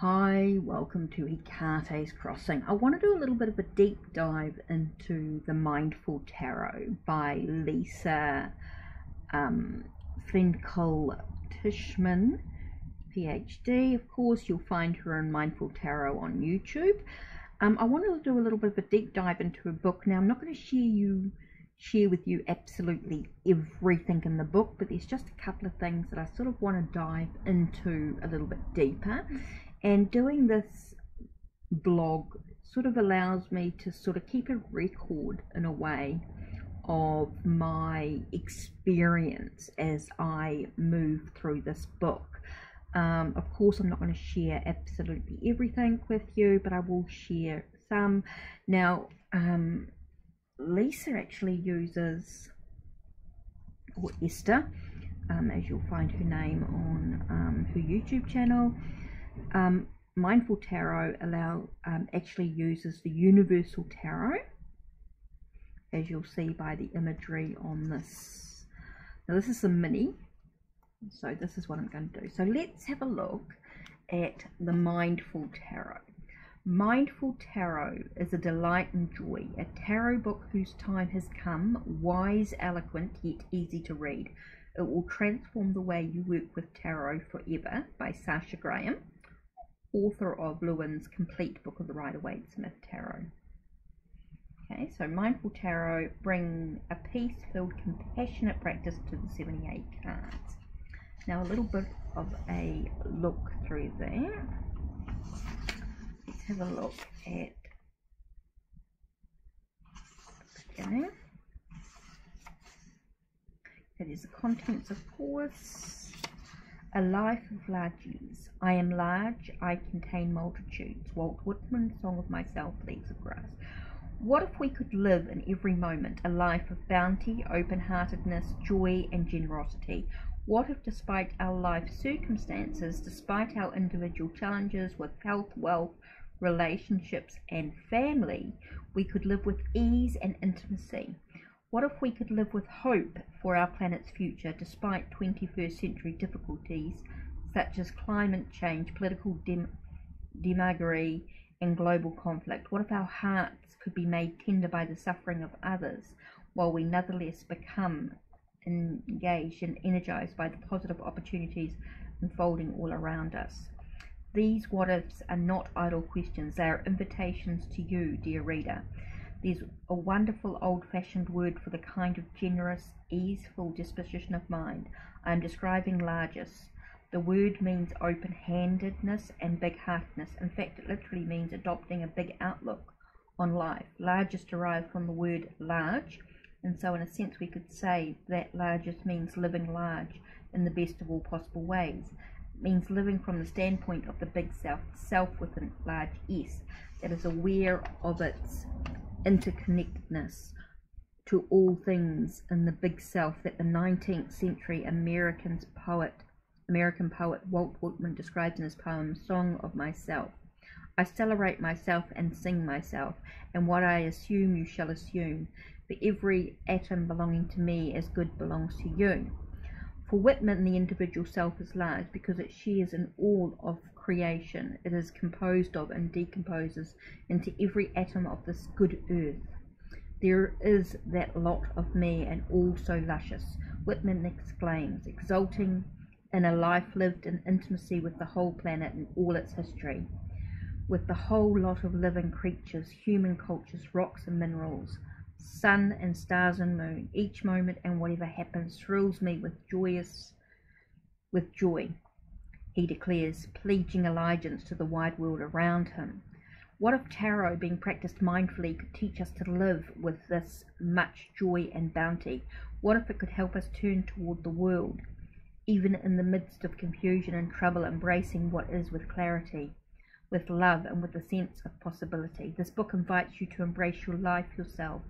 Hi, welcome to HeKate's Crossing. I want to do a little bit of a deep dive into the Mindful Tarot by Lisa Freinkal Tishman, PhD. Of course, you'll find her in Mindful Tarot on YouTube. I want to do a little bit of a deep dive into her book. Now, I'm not going to share with you absolutely everything in the book, but there's just a couple of things that I sort of want to dive into a little bit deeper. And doing this blog sort of allows me to sort of keep a record in a way of my experience as I move through this book. Of course, I'm not going to share absolutely everything with you, but I will share some. Now, Lisa actually uses, or Esther, as you'll find her name on her YouTube channel. Mindful Tarot actually uses the Universal Tarot, as you'll see by the imagery on this. Now this is a mini, so this is what I'm going to do. So let's have a look at the Mindful Tarot. Mindful Tarot is a delight and joy, a tarot book whose time has come, wise, eloquent, yet easy to read. It will transform the way you work with tarot forever, by Sasha Graham, author of Lewin's complete book of the Rider-Waite-Smith Tarot. Okay, so Mindful Tarot bring a peace-filled, compassionate practice to the 78 cards. Now a little bit of a look through there. Let's have a look at the beginning. It is the contents, of course. A life of larges. I am large, I contain multitudes. Walt Whitman, Song of Myself, Leaves of Grass. What if we could live in every moment a life of bounty, open-heartedness, joy and generosity? What if despite our life circumstances, despite our individual challenges with health, wealth, relationships and family, we could live with ease and intimacy? What if we could live with hope for our planet's future despite 21st century difficulties such as climate change, political demagoguery and global conflict? What if our hearts could be made tender by the suffering of others while we nonetheless become engaged and energized by the positive opportunities unfolding all around us? These what ifs are not idle questions, they are invitations to you, dear reader. There's a wonderful old-fashioned word for the kind of generous, easeful disposition of mind. I am describing largesse. The word means open-handedness and big-heartedness. In fact, it literally means adopting a big outlook on life. Large is derived from the word large, and so in a sense we could say that largesse means living large in the best of all possible ways. It means living from the standpoint of the big self with a large S, that is aware of its interconnectedness to all things in the big self that the 19th century American poet Walt Whitman describes in his poem Song of Myself. I celebrate myself and sing myself, and what I assume you shall assume, for every atom belonging to me as good belongs to you. For Whitman, the individual self is large because it shares in all of creation. It is composed of and decomposes into every atom of this good earth. There is that lot of me, and all so luscious, Whitman exclaims, exulting in a life lived in intimacy with the whole planet and all its history, with the whole lot of living creatures, human cultures, rocks and minerals, sun and stars and moon. Each moment and whatever happens thrills me with joy, he declares, pledging allegiance to the wide world around him. What if tarot, being practiced mindfully, could teach us to live with this much joy and bounty? What if it could help us turn toward the world, even in the midst of confusion and trouble, embracing what is with clarity, with love and with a sense of possibility? This book invites you to embrace your life yourself.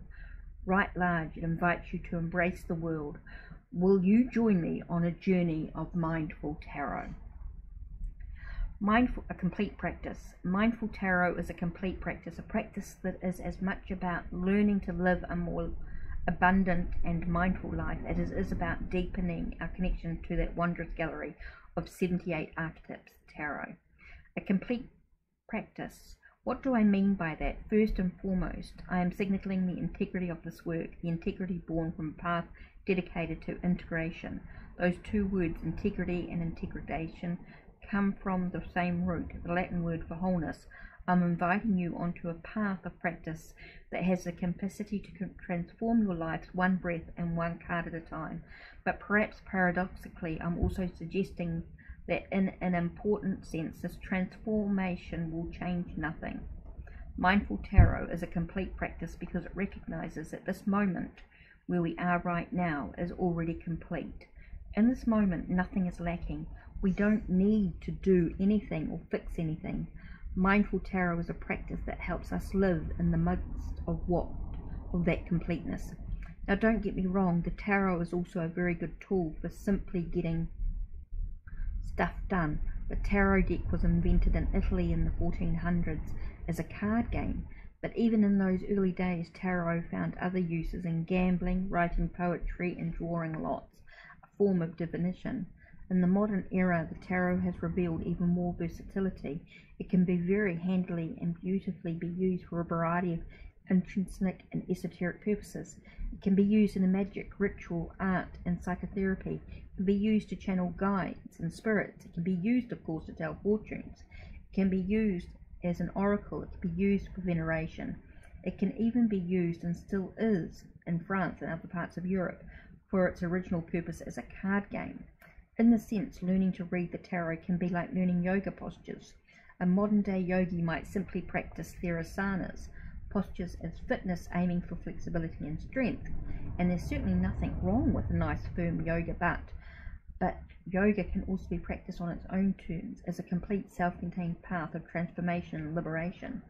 Right large, it invites you to embrace the world. Will you join me on a journey of Mindful Tarot? A complete practice. Mindful Tarot is a complete practice, a practice that is as much about learning to live a more abundant and mindful life as it is about deepening our connection to that wondrous gallery of 78 archetypes tarot. A complete practice. What do I mean by that? First and foremost, I am signaling the integrity of this work, the integrity born from a path dedicated to integration. Those two words, integrity and integration, come from the same root, the Latin word for wholeness. I'm inviting you onto a path of practice that has the capacity to transform your lives one breath and one card at a time. But perhaps paradoxically, I'm also suggesting that in an important sense, this transformation will change nothing. Mindful Tarot is a complete practice because it recognizes that this moment, where we are right now, is already complete. In this moment, nothing is lacking. We don't need to do anything or fix anything. Mindful Tarot is a practice that helps us live in the midst of that completeness. Now, don't get me wrong, the tarot is also a very good tool for simply getting stuff done. The tarot deck was invented in Italy in the 1400s as a card game, but even in those early days, tarot found other uses in gambling, writing poetry, and drawing lots, a form of divination. In the modern era, the tarot has revealed even more versatility. It can be very handily and beautifully be used for a variety of intrinsic and esoteric purposes. It can be used in a magic, ritual, art, and psychotherapy. It can be used to channel guides and spirits. It can be used, of course, to tell fortunes. It can be used as an oracle. It can be used for veneration. It can even be used, and still is, in France and other parts of Europe, for its original purpose as a card game. In this sense, learning to read the tarot can be like learning yoga postures. A modern-day yogi might simply practice their asanas, postures as fitness aiming for flexibility and strength, and there's certainly nothing wrong with a nice firm yoga butt, but yoga can also be practiced on its own terms as a complete self-contained path of transformation and liberation.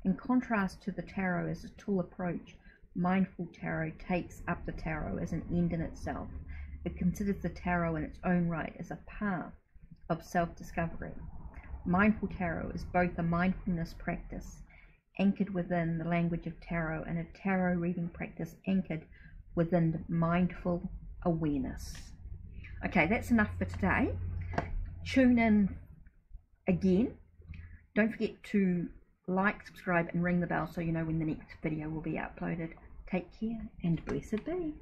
In contrast to the tarot as a tool approach, Mindful Tarot takes up the tarot as an end in itself. It considers the tarot in its own right as a path of self-discovery. Mindful Tarot is both a mindfulness practice anchored within the language of tarot and a tarot reading practice anchored within mindful awareness. Okay, that's enough for today. Tune in again. Don't forget to like, subscribe, and ring the bell so you know when the next video will be uploaded. Take care and blessed be.